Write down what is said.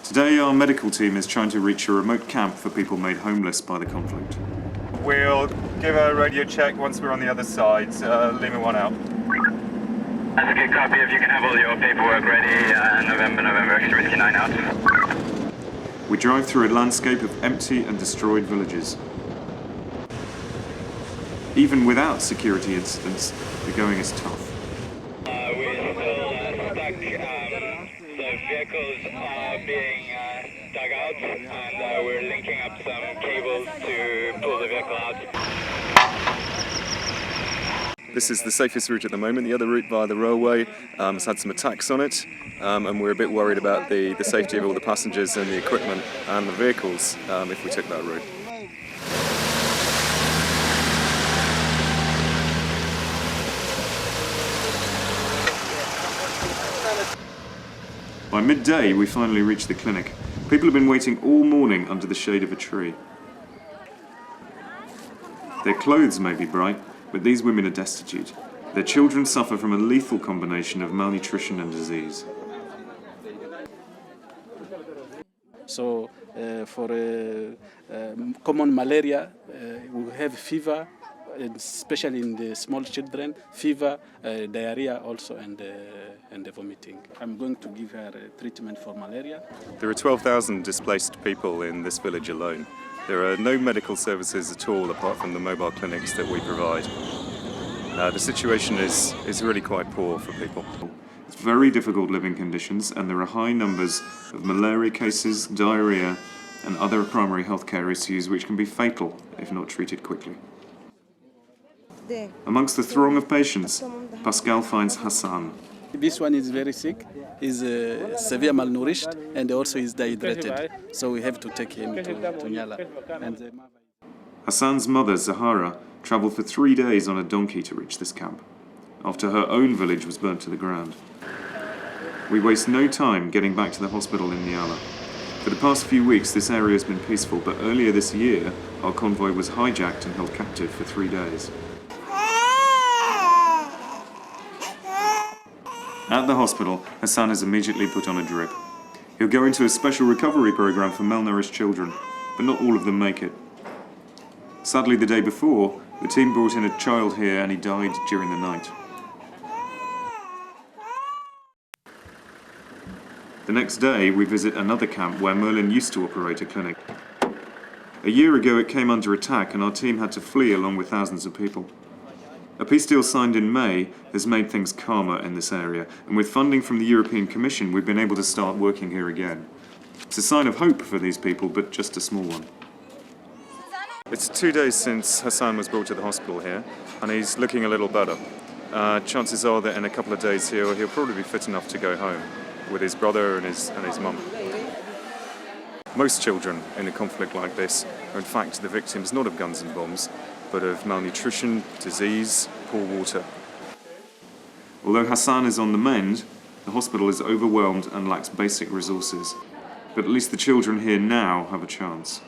Today our medical team is trying to reach a remote camp for people made homeless by the conflict. We'll give a radio check once we're on the other side. Lima 1 out. That's a good copy. If you can have all your paperwork ready, November, extra whiskey 9 out. We drive through a landscape of empty and destroyed villages. Even without security incidents, the going is tough. We're still stuck. The vehicles are being dug out, and we're linking up some cables to pull the vehicle out. This is the safest route at the moment. The other route via the railway has had some attacks on it, and we're a bit worried about the safety of all the passengers and the equipment and the vehicles if we took that route. By midday, we finally reached the clinic. People have been waiting all morning under the shade of a tree. Their clothes may be bright, but these women are destitute. Their children suffer from a lethal combination of malnutrition and disease. So for common malaria, we have fever, especially in the small children, fever, diarrhea also, and the vomiting. I'm going to give her treatment for malaria. There are 12,000 displaced people in this village alone. There are no medical services at all apart from the mobile clinics that we provide. The situation is really quite poor for people. It's very difficult living conditions, and there are high numbers of malaria cases, diarrhea, and other primary healthcare issues which can be fatal if not treated quickly. Amongst the throng of patients, Pascal finds Hassan. This one is very sick, is severe malnourished, and also is dehydrated. So we have to take him to Nyala. Hassan's mother, Zahara, travelled for 3 days on a donkey to reach this camp, after her own village was burnt to the ground. We waste no time getting back to the hospital in Nyala. For the past few weeks, this area has been peaceful, but earlier this year, our convoy was hijacked and held captive for 3 days. At the hospital, Hassan is immediately put on a drip. He'll go into a special recovery program for malnourished children, but not all of them make it. Sadly, the day before, the team brought in a child here and he died during the night. The next day, we visit another camp where Merlin used to operate a clinic. A year ago, it came under attack and our team had to flee along with thousands of people. A peace deal signed in May has made things calmer in this area, and with funding from the European Commission, we've been able to start working here again. It's a sign of hope for these people, but just a small one. It's 2 days since Hassan was brought to the hospital here, and he's looking a little better. Chances are that in a couple of days he'll probably be fit enough to go home with his brother and his mum. Most children in a conflict like this are in fact the victims not of guns and bombs, but of malnutrition, disease, poor water. Although Hassan is on the mend, the hospital is overwhelmed and lacks basic resources. But at least the children here now have a chance.